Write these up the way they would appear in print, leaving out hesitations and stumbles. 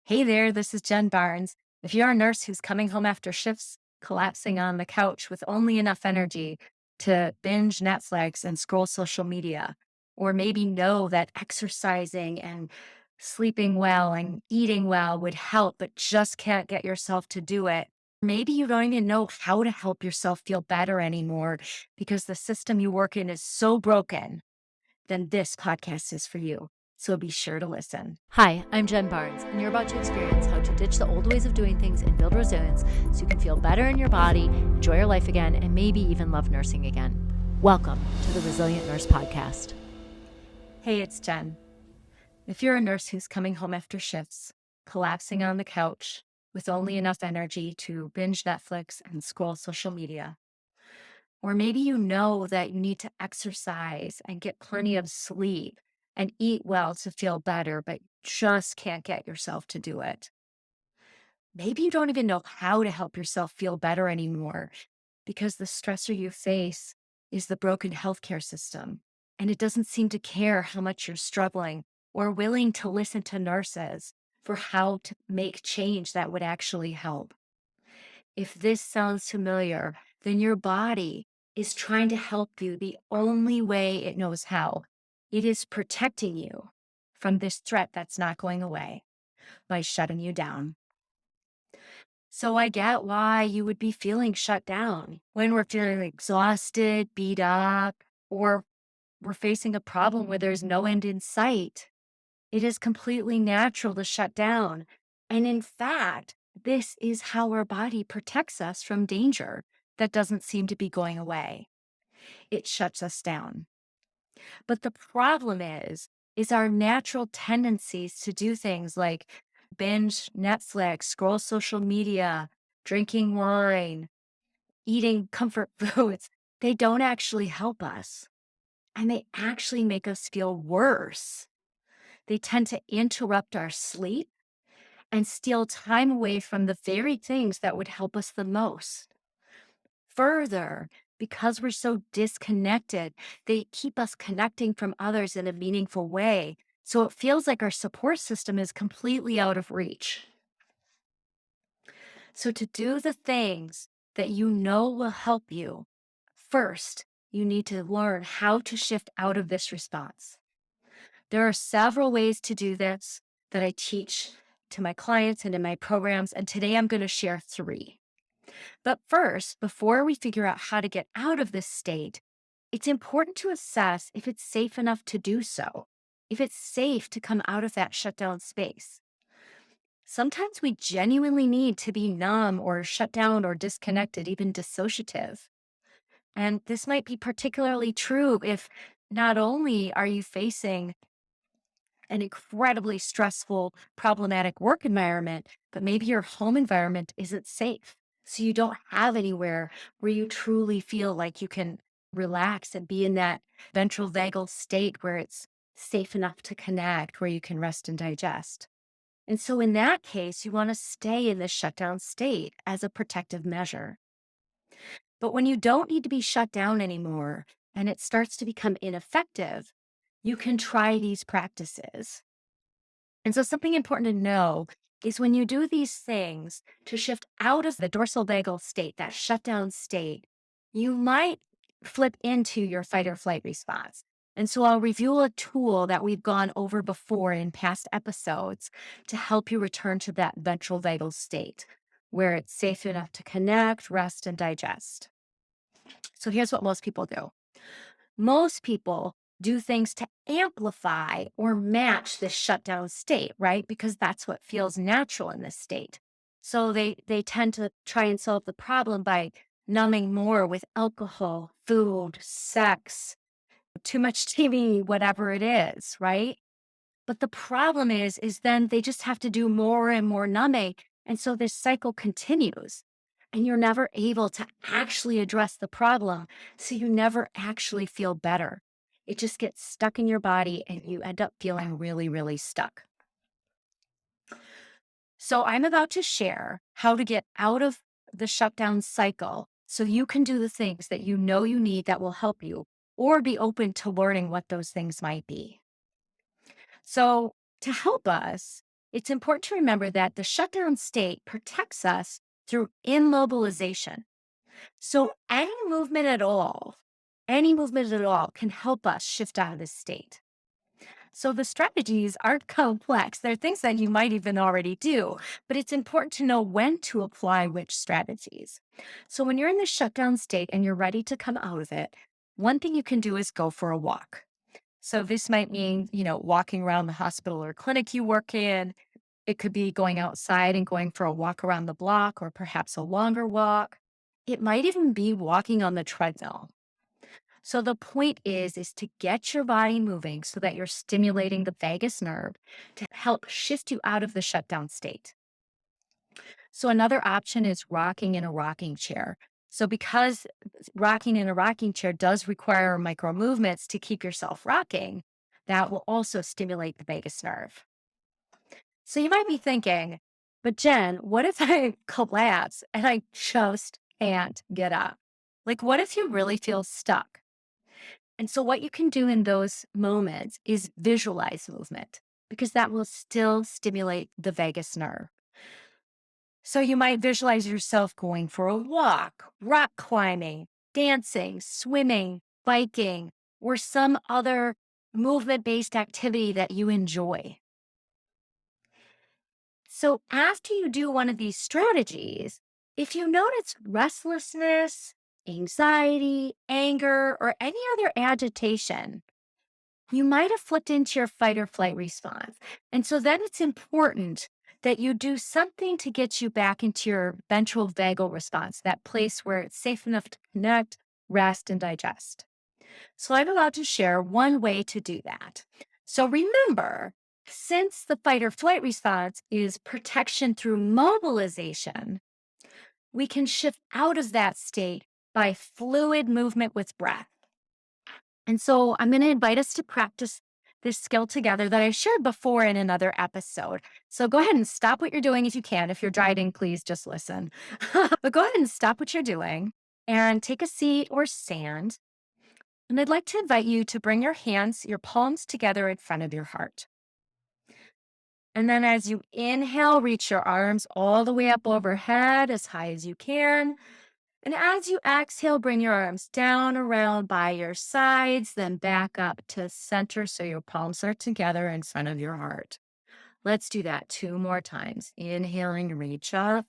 Hey there, this is Jen Barnes. If you're a nurse who's coming home after shifts, collapsing on the couch with only enough energy to binge Netflix and scroll social media, or maybe know that exercising and sleeping well and eating well would help, but just can't get yourself to do it. Maybe you don't even know how to help yourself feel better anymore because the system you work in is so broken, then this podcast is for you. So be sure to listen. Hi, I'm Jen Barnes, and you're about to experience how to ditch the old ways of doing things and build resilience so you can feel better in your body, enjoy your life again, and maybe even love nursing again. Welcome to the Resilient Nurse Podcast. Hey, it's Jen. If you're a nurse who's coming home after shifts, collapsing on the couch with only enough energy to binge Netflix and scroll social media, or maybe you know that you need to exercise and get plenty of sleep and eat well to feel better, but just can't get yourself to do it. Maybe you don't even know how to help yourself feel better anymore because the stressor you face is the broken healthcare system, and it doesn't seem to care how much you're struggling or willing to listen to nurses for how to make change that would actually help. If this sounds familiar, then your body is trying to help you the only way it knows how. It is protecting you from this threat that's not going away by shutting you down. So I get why you would be feeling shut down when we're feeling exhausted, beat up, or we're facing a problem where there's no end in sight. It is completely natural to shut down. And in fact, this is how our body protects us from danger that doesn't seem to be going away. It shuts us down. But the problem is our natural tendencies to do things like binge Netflix, scroll social media, drinking wine, eating comfort foods, they don't actually help us. And they actually make us feel worse. They tend to interrupt our sleep and steal time away from the very things that would help us the most. Further, because we're so disconnected, they keep us connecting from others in a meaningful way. So it feels like our support system is completely out of reach. So, to do the things that you know will help you, first, you need to learn how to shift out of this response. There are several ways to do this that I teach to my clients and in my programs, and today I'm going to share three. But first, before we figure out how to get out of this state, it's important to assess if it's safe enough to do so, if it's safe to come out of that shutdown space. Sometimes we genuinely need to be numb or shut down or disconnected, even dissociative. And this might be particularly true if not only are you facing an incredibly stressful, problematic work environment, but maybe your home environment isn't safe. So you don't have anywhere where you truly feel like you can relax and be in that ventral vagal state where it's safe enough to connect, where you can rest and digest. And so in that case, you want to stay in the shutdown state as a protective measure. But when you don't need to be shut down anymore and it starts to become ineffective, you can try these practices. And so, something important to know is when you do these things to shift out of the dorsal vagal state, that shutdown state, you might flip into your fight or flight response. And so, I'll review a tool that we've gone over before in past episodes to help you return to that ventral vagal state where it's safe enough to connect, rest, and digest. So, here's what most people do. Most people do things to amplify or match this shutdown state, right? Because that's what feels natural in this state. So they tend to try and solve the problem by numbing more with alcohol, food, sex, too much TV, whatever it is, right? But the problem is then they just have to do more and more numbing. And so this cycle continues and you're never able to actually address the problem. So you never actually feel better. It just gets stuck in your body and you end up feeling really, really stuck. So I'm about to share how to get out of the shutdown cycle so you can do the things that you know you need that will help you or be open to learning what those things might be. So, to help us, it's important to remember that the shutdown state protects us through immobilization. So any movement at all can help us shift out of this state. So the strategies aren't complex. They're things that you might even already do, but it's important to know when to apply which strategies. So when you're in the shutdown state and you're ready to come out of it, one thing you can do is go for a walk. So this might mean, walking around the hospital or clinic you work in. It could be going outside and going for a walk around the block or perhaps a longer walk. It might even be walking on the treadmill. So the point is to get your body moving so that you're stimulating the vagus nerve to help shift you out of the shutdown state. So another option is rocking in a rocking chair. So because rocking in a rocking chair does require micro movements to keep yourself rocking, that will also stimulate the vagus nerve. So you might be thinking, but Jen, what if I collapse and I just can't get up? Like, what if you really feel stuck? And so, what you can do in those moments is visualize movement because that will still stimulate the vagus nerve. So, you might visualize yourself going for a walk, rock climbing, dancing, swimming, biking, or some other movement based activity that you enjoy. So, after you do one of these strategies, if you notice restlessness, anxiety, anger, or any other agitation, you might have flipped into your fight or flight response. And so then it's important that you do something to get you back into your ventral vagal response, that place where it's safe enough to connect, rest, and digest. So I'm allowed to share one way to do that. So remember, since the fight or flight response is protection through mobilization, we can shift out of that state by fluid movement with breath. And so I'm going to invite us to practice this skill together that I shared before in another episode. So go ahead and stop what you're doing if you can. If you're driving, please just listen. But go ahead and stop what you're doing and take a seat or stand. And I'd like to invite you to bring your palms together in front of your heart. And then as you inhale, reach your arms all the way up overhead as high as you can. And as you exhale, bring your arms down around by your sides, then back up to center so your palms are together in front of your heart. Let's do that 2 more times. Inhaling, reach up.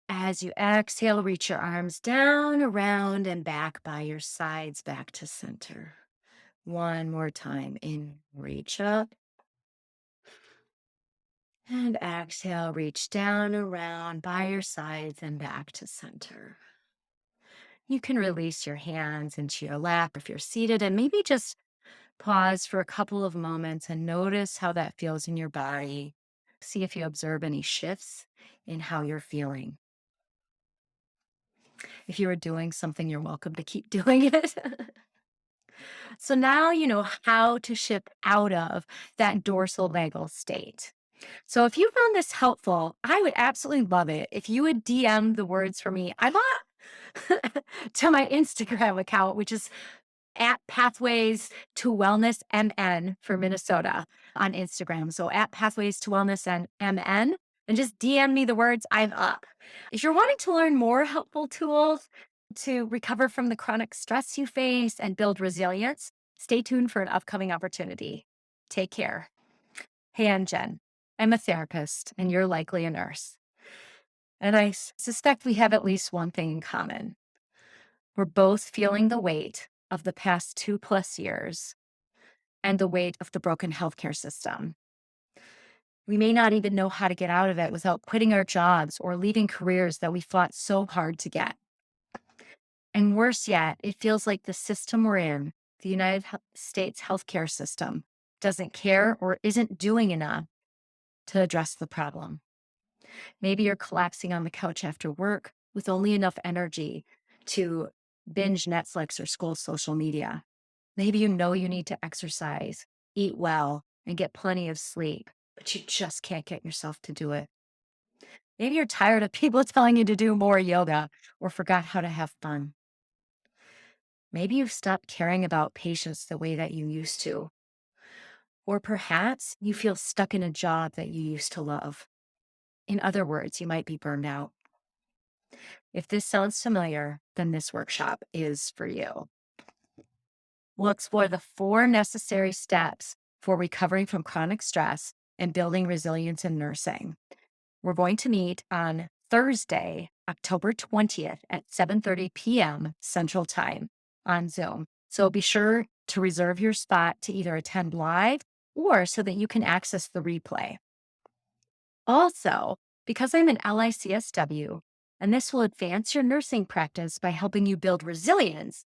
As you exhale, reach your arms down, around, and back by your sides, back to center. One more time. In, reach up. And exhale, reach down, around, by your sides, and back to center. You can release your hands into your lap if you're seated and maybe just pause for a couple of moments and notice how that feels in your body. See if you observe any shifts in how you're feeling. If you are doing something, you're welcome to keep doing it. So now you know how to shift out of that dorsal vagal state. So if you found this helpful, I would absolutely love it if you would DM the words for me. I'm on to my Instagram account, which is at Pathways to Wellness MN for Minnesota on Instagram. So at Pathways to Wellness and MN, and just DM me the words, I'm up. If you're wanting to learn more helpful tools to recover from the chronic stress you face and build resilience, stay tuned for an upcoming opportunity. Take care. Hey, I'm Jen. I'm a therapist, and you're likely a nurse. And I suspect we have at least one thing in common. We're both feeling the weight of the past 2+ years and the weight of the broken healthcare system. We may not even know how to get out of it without quitting our jobs or leaving careers that we fought so hard to get. And worse yet, it feels like the system we're in, the United States healthcare system, doesn't care or isn't doing enough to address the problem. Maybe you're collapsing on the couch after work with only enough energy to binge Netflix or scroll social media. Maybe you know you need to exercise, eat well, and get plenty of sleep, but you just can't get yourself to do it. Maybe you're tired of people telling you to do more yoga or forgot how to have fun. Maybe you've stopped caring about patients the way that you used to. Or perhaps you feel stuck in a job that you used to love. In other words, you might be burned out. If this sounds familiar, then this workshop is for you. We'll explore the 4 necessary steps for recovering from chronic stress and building resilience in nursing. We're going to meet on Thursday, October 20th at 7:30 p.m. Central Time on Zoom. So be sure to reserve your spot to either attend live or so that you can access the replay. Also, because I'm an LICSW, and this will advance your nursing practice by helping you build resilience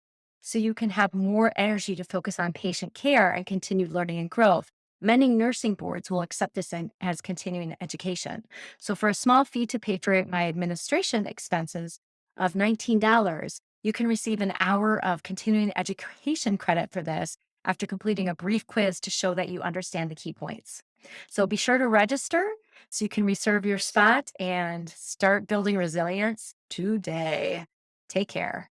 so you can have more energy to focus on patient care and continued learning and growth. Many nursing boards will accept this as continuing education. So, for a small fee to pay for my administration expenses of $19, you can receive an hour of continuing education credit for this after completing a brief quiz to show that you understand the key points. So, be sure to register so you can reserve your spot and start building resilience today. Take care.